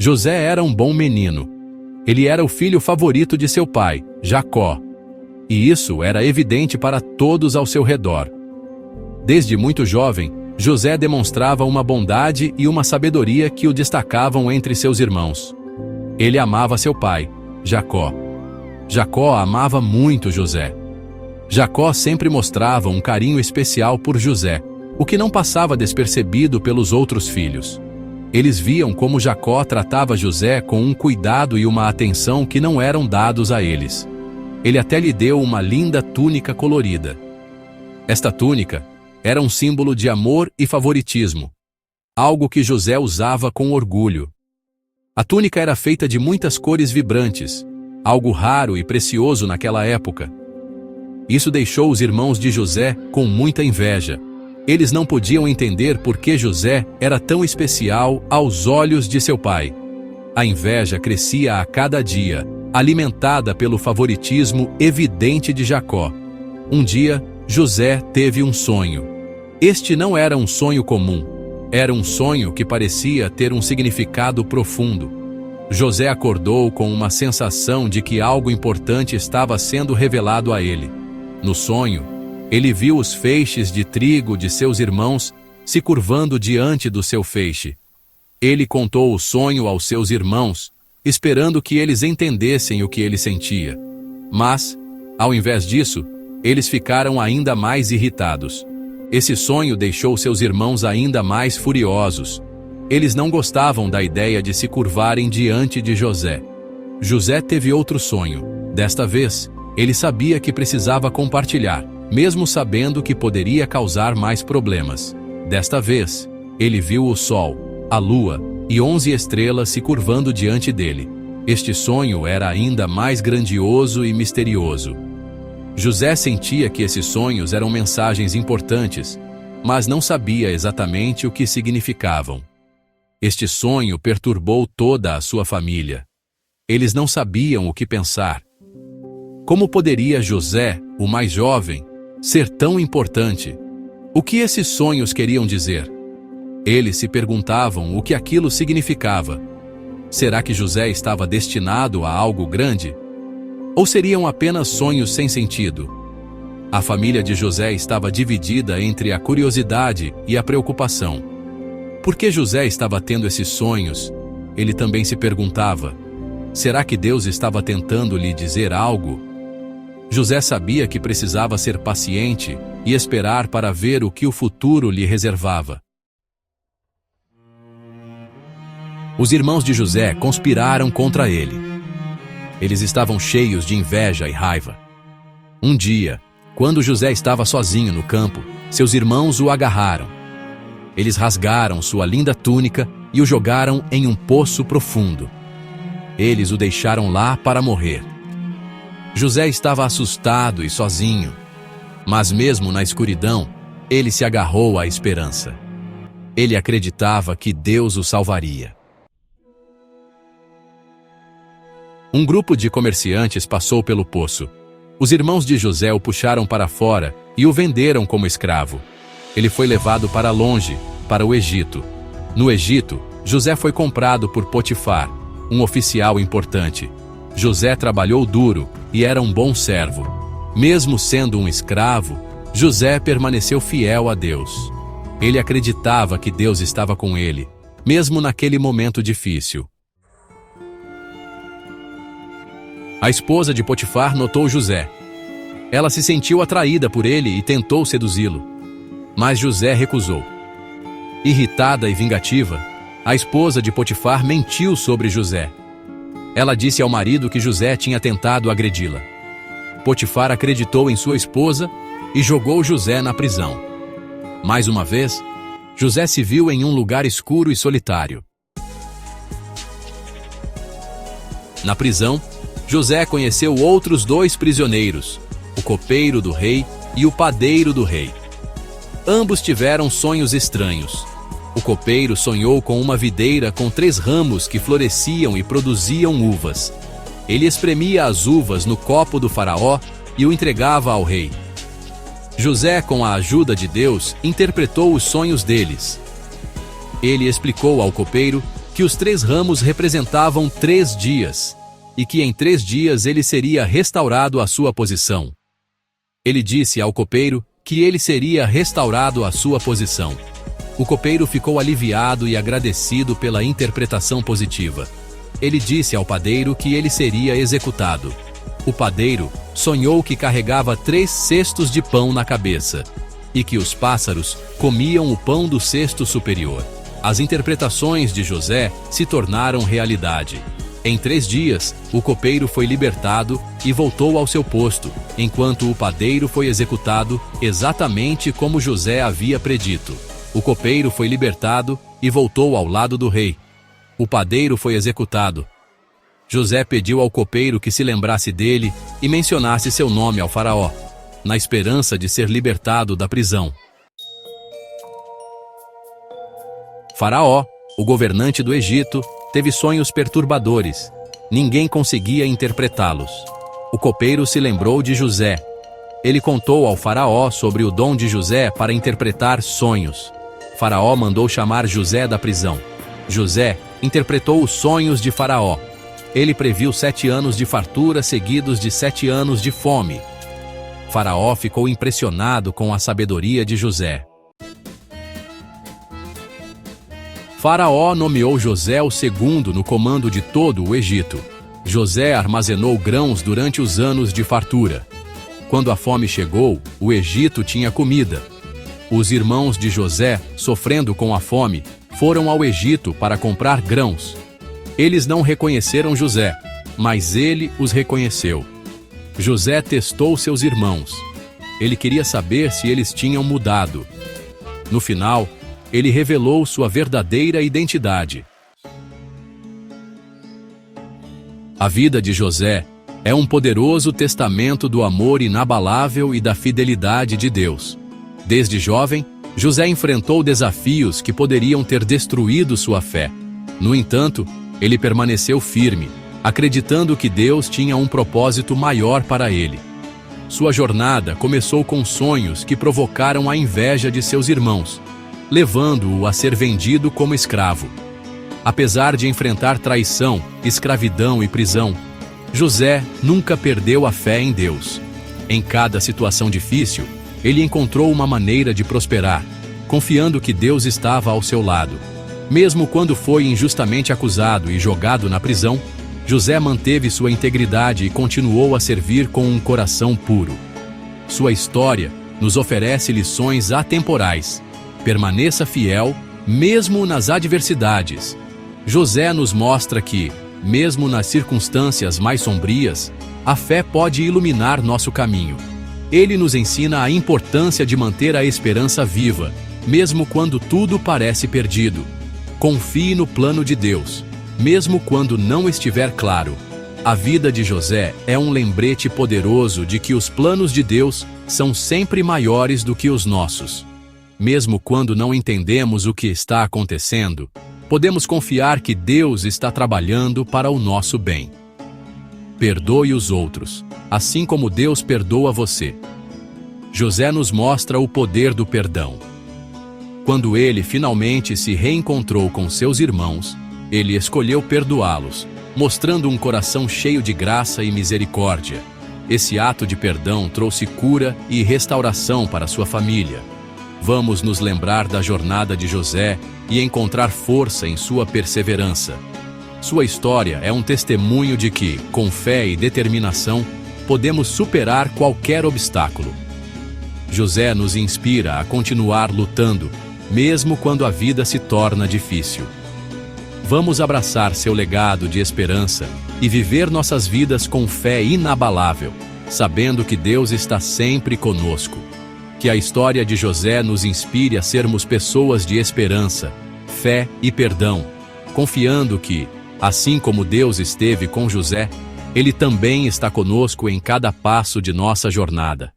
José era um bom menino. Ele era o filho favorito de seu pai, Jacó. E isso era evidente para todos ao seu redor. Desde muito jovem, José demonstrava uma bondade e uma sabedoria que o destacavam entre seus irmãos. Ele amava seu pai, Jacó. Jacó amava muito José. Jacó sempre mostrava um carinho especial por José, o que não passava despercebido pelos outros filhos. Eles viam como Jacó tratava José com um cuidado e uma atenção que não eram dados a eles. Ele até lhe deu uma linda túnica colorida. Esta túnica era um símbolo de amor e favoritismo, algo que José usava com orgulho. A túnica era feita de muitas cores vibrantes, algo raro e precioso naquela época. Isso deixou os irmãos de José com muita inveja. Eles não podiam entender por que José era tão especial aos olhos de seu pai. A inveja crescia a cada dia, alimentada pelo favoritismo evidente de Jacó. Um dia, José teve um sonho. Este não era um sonho comum. Era um sonho que parecia ter um significado profundo. José acordou com uma sensação de que algo importante estava sendo revelado a ele. No sonho, ele viu os feixes de trigo de seus irmãos se curvando diante do seu feixe. Ele contou o sonho aos seus irmãos, esperando que eles entendessem o que ele sentia. Mas, ao invés disso, eles ficaram ainda mais irritados. Esse sonho deixou seus irmãos ainda mais furiosos. Eles não gostavam da ideia de se curvarem diante de José. José teve outro sonho. Desta vez, ele sabia que precisava compartilhar, mesmo sabendo que poderia causar mais problemas. Desta vez, ele viu o sol, a lua e 11 estrelas se curvando diante dele. Este sonho era ainda mais grandioso e misterioso. José sentia que esses sonhos eram mensagens importantes, mas não sabia exatamente o que significavam. Este sonho perturbou toda a sua família. Eles não sabiam o que pensar. Como poderia José, o mais jovem, ser tão importante? O que esses sonhos queriam dizer? Eles se perguntavam o que aquilo significava. Será que José estava destinado a algo grande? Ou seriam apenas sonhos sem sentido? A família de José estava dividida entre a curiosidade e a preocupação. Por que José estava tendo esses sonhos? Ele também se perguntava: será que Deus estava tentando lhe dizer algo? José sabia que precisava ser paciente e esperar para ver o que o futuro lhe reservava. Os irmãos de José conspiraram contra ele. Eles estavam cheios de inveja e raiva. Um dia, quando José estava sozinho no campo, seus irmãos o agarraram. Eles rasgaram sua linda túnica e o jogaram em um poço profundo. Eles o deixaram lá para morrer. José estava assustado e sozinho, mas mesmo na escuridão, ele se agarrou à esperança. Ele acreditava que Deus o salvaria. Um grupo de comerciantes passou pelo poço. Os irmãos de José o puxaram para fora e o venderam como escravo. Ele foi levado para longe, para o Egito. No Egito, José foi comprado por Potifar, um oficial importante. José trabalhou duro e era um bom servo. Mesmo sendo um escravo, José permaneceu fiel a Deus. Ele acreditava que Deus estava com ele, mesmo naquele momento difícil. A esposa de Potifar notou José. Ela se sentiu atraída por ele e tentou seduzi-lo. Mas José recusou. Irritada e vingativa, a esposa de Potifar mentiu sobre José. Ela disse ao marido que José tinha tentado agredi-la. Potifar acreditou em sua esposa e jogou José na prisão. Mais uma vez, José se viu em um lugar escuro e solitário. Na prisão, José conheceu outros 2 prisioneiros, o copeiro do rei e o padeiro do rei. Ambos tiveram sonhos estranhos. O copeiro sonhou com uma videira com 3 ramos que floresciam e produziam uvas. Ele espremia as uvas no copo do faraó e o entregava ao rei. José, com a ajuda de Deus, interpretou os sonhos deles. Ele explicou ao copeiro que os 3 ramos representavam 3 dias, e que em 3 dias ele seria restaurado à sua posição. Ele disse ao copeiro que ele seria restaurado à sua posição. O copeiro ficou aliviado e agradecido pela interpretação positiva. Ele disse ao padeiro que ele seria executado. O padeiro sonhou que carregava 3 cestos de pão na cabeça, e que os pássaros comiam o pão do cesto superior. As interpretações de José se tornaram realidade. Em 3 dias, o copeiro foi libertado e voltou ao seu posto, enquanto o padeiro foi executado exatamente como José havia predito. O copeiro foi libertado e voltou ao lado do rei. O padeiro foi executado. José pediu ao copeiro que se lembrasse dele e mencionasse seu nome ao faraó, na esperança de ser libertado da prisão. Faraó, o governante do Egito, teve sonhos perturbadores. Ninguém conseguia interpretá-los. O copeiro se lembrou de José. Ele contou ao faraó sobre o dom de José para interpretar sonhos. Faraó mandou chamar José da prisão. José interpretou os sonhos de Faraó. Ele previu 7 anos de fartura seguidos de 7 anos de fome. Faraó ficou impressionado com a sabedoria de José. Faraó nomeou José o segundo no comando de todo o Egito. José armazenou grãos durante os anos de fartura. Quando a fome chegou, o Egito tinha comida. Os irmãos de José, sofrendo com a fome, foram ao Egito para comprar grãos. Eles não reconheceram José, mas ele os reconheceu. José testou seus irmãos. Ele queria saber se eles tinham mudado. No final, ele revelou sua verdadeira identidade. A vida de José é um poderoso testamento do amor inabalável e da fidelidade de Deus. Desde jovem, José enfrentou desafios que poderiam ter destruído sua fé. No entanto, ele permaneceu firme, acreditando que Deus tinha um propósito maior para ele. Sua jornada começou com sonhos que provocaram a inveja de seus irmãos, levando-o a ser vendido como escravo. Apesar de enfrentar traição, escravidão e prisão, José nunca perdeu a fé em Deus. Em cada situação difícil, ele encontrou uma maneira de prosperar, confiando que Deus estava ao seu lado. Mesmo quando foi injustamente acusado e jogado na prisão, José manteve sua integridade e continuou a servir com um coração puro. Sua história nos oferece lições atemporais. Permaneça fiel, mesmo nas adversidades. José nos mostra que, mesmo nas circunstâncias mais sombrias, a fé pode iluminar nosso caminho. Ele nos ensina a importância de manter a esperança viva, mesmo quando tudo parece perdido. Confie no plano de Deus, mesmo quando não estiver claro. A vida de José é um lembrete poderoso de que os planos de Deus são sempre maiores do que os nossos. Mesmo quando não entendemos o que está acontecendo, podemos confiar que Deus está trabalhando para o nosso bem. Perdoe os outros, assim como Deus perdoa você. José nos mostra o poder do perdão. Quando ele finalmente se reencontrou com seus irmãos, ele escolheu perdoá-los, mostrando um coração cheio de graça e misericórdia. Esse ato de perdão trouxe cura e restauração para sua família. Vamos nos lembrar da jornada de José e encontrar força em sua perseverança. Sua história é um testemunho de que, com fé e determinação, podemos superar qualquer obstáculo. José nos inspira a continuar lutando, mesmo quando a vida se torna difícil. Vamos abraçar seu legado de esperança e viver nossas vidas com fé inabalável, sabendo que Deus está sempre conosco. Que a história de José nos inspire a sermos pessoas de esperança, fé e perdão, confiando que, assim como Deus esteve com José, Ele também está conosco em cada passo de nossa jornada.